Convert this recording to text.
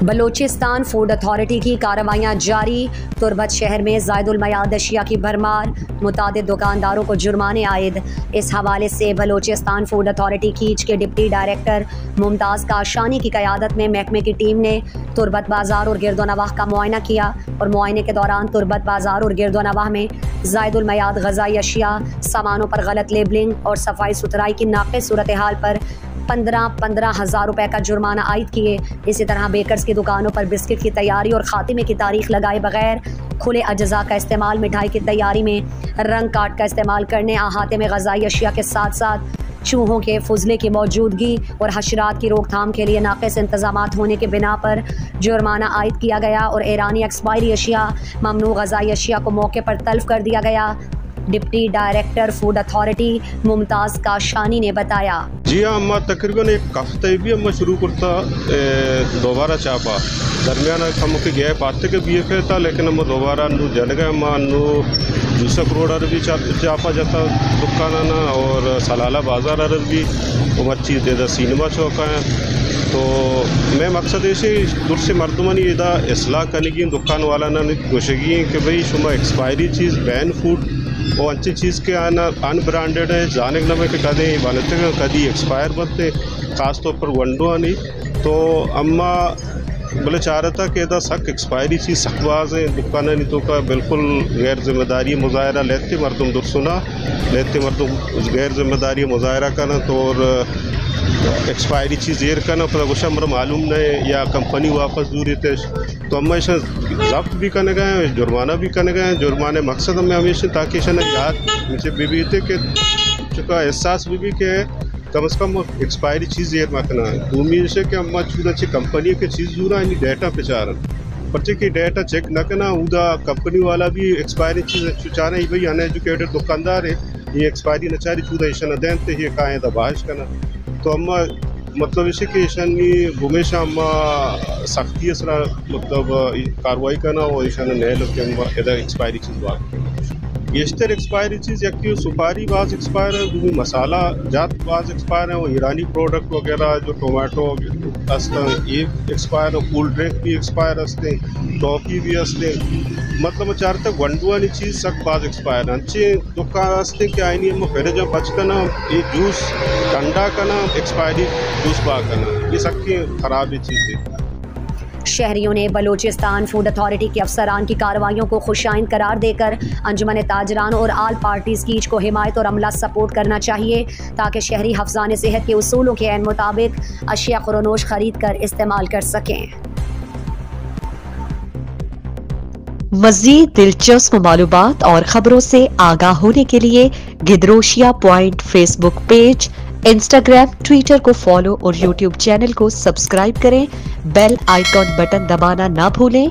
Balochistan food authority की कार्रवाइयाँ जारी। तुर्बत शहर में ज़ायदुल मयाद अशिया की भरमार, मुतादिद दुकानदारों को जुर्माने आयद। इस हवाले से बलोचिस्तान फूड अथॉरिटी कीच के डिप्टी डायरेक्टर मुमताज़ काशानी की क़यादत में महकमे की टीम ने तुर्बत बाज़ार और गिरदोनवाह का मुआयना किया और मुआयने के दौरान तुर्बत बाज़ार और गिरदोनवाह में ज़ायदुल मयाद ग़ज़ाई अशिया, सामानों पर गलत लेबलिंग और सफाई सुथराई की नाक़िस सूरत हाल पर 15 हज़ार रुपये का जुर्माना आयद किए। इसी तरह बेकर्स की दुकानों पर बिस्किट की तैयारी और खातिमे की तारीख लगाए बगैर खुले अज्जा का इस्तेमाल, मिठाई की तैयारी में रंग काट का इस्तेमाल करने, अहाते में ग़ज़ाई अशिया के साथ साथ चूहों के फुजले की मौजूदगी और हशरात की रोकथाम के लिए नाक़िस इंतज़ामात होने के बिना पर जुर्माना आयद किया गया और ईरानी एक्सपायरी अशिया, ममनू ग़ज़ाई अशिया को मौके पर तल्फ़ कर दिया गया। Deputy director food authority Mumtaz काशानी ने बताया। जी हाँ, अम्मा तकरीबन एक हफ्ते भी अम्मा शुरू करता दोबारा चापा दरमियान हम के गैप आते के बी एफ था, लेकिन हम दोबारा अनु जल गए अम्मा अनु दूसरा करोड़ भी चापा जाता दुकान और सलाला बाज़ार अरब भी मच्छी दे सिनेमा चौका है। तो मैं मकसद ऐसे दूर से मरदमनी इदा इसलाह करने की दुकान वाला ना कोशिगी कि भाई शुमा एक्सपायरी चीज़ बैन फूड और अच्छी चीज़ के आना अनब्रांडेड है जाने के नमे के कदें बनते हैं कभी एक्सपायर बनते ख़ास तौर पर वंडो आनी। तो अम्मा बोले चाह रहा था कि इधर सख्त एक्सपायरी चीज़ सख्तवाज है दुकान नहीं तो का बिल्कुल गैर जिम्मेदारी मुजाहरा लेते मरदम दुरसुना लेते मरदम गैर जिम्मेदारी मुजाहरा करना तो और एक्सपायरी चीज़ देर करना पता कुछ हमारा मालूम नहीं या कंपनी वापस दूरी थे। तो हम ऐसा जब्त भी करने गए, जुर्माना भी करने गए। जुर्माने मकसद हमें हमेशा ताकि याद मुझे बीबी थे कि चुका एहसास भी के कम से कम एक्सपायरी चीज़ देर मकना उम्मीद से कि अम्मा चूद अच्छी कंपनी के चीज़ दूरा इन डाटा प्रचार पर्चे की डाटा चेक न करना उदा कंपनी वाला भी एक्सपायरी चीज़ चाह रहे भाई अनएजुकेटेड दुकानदार है ये एक्सपायरी न चाह रही चूदा ऐसा न दें तो ये कहाँ दबाश करना। तो अम्मा मतलब इसे कि ऐसा हमेशा अम्मा सख्ती असरा मतलब कार्रवाई करना और ऐसा नए लोग इधर एक्सपायरी चीज़ बात येस्टर एक्सपायरी चीज़ यकी सुपारी बाज़ एक्सपायर है, दूसरी मसाला जात बाज़ एक्सपायर है, वो ईरानी प्रोडक्ट वगैरह जो टोमेटो असते ये एक्सपायर है, कूल ड्रिंक भी एक्सपायर असते, टॉफ़ी भी असते। मतलब चार तक वंडुआनी चीज़ सख्त बाज़ एक्सपायर अच्छे दुकान असते कि आईनी हम फिर जब बच करना ये जूस ठंडा करना एक्सपायरी जूस बा करना ये सबकी ख़राब चीज़ है। शहरियों ने बलोचिस्तान फूड अथॉरिटी के अफसरान की कार्रवाइयों को खुशाइंद करार देकर अंजुमन ताजरान और आल पार्टीज़ कीच को हिमायत और अमला सपोर्ट करना चाहिए ताकि शहरी हफ्ज़ान सेहत के उसूलों के ऐन मुताबिक अशिया खुरोनोश खरीद कर इस्तेमाल कर सकें। मज़ीद दिलचस्प मालूमात और ख़बरों से आगाह होने के लिए Gedrosia point Facebook page, Instagram, Twitter को फॉलो और यूट्यूब चैनल को सब्सक्राइब करें। बेल आइकॉन बटन दबाना ना भूलें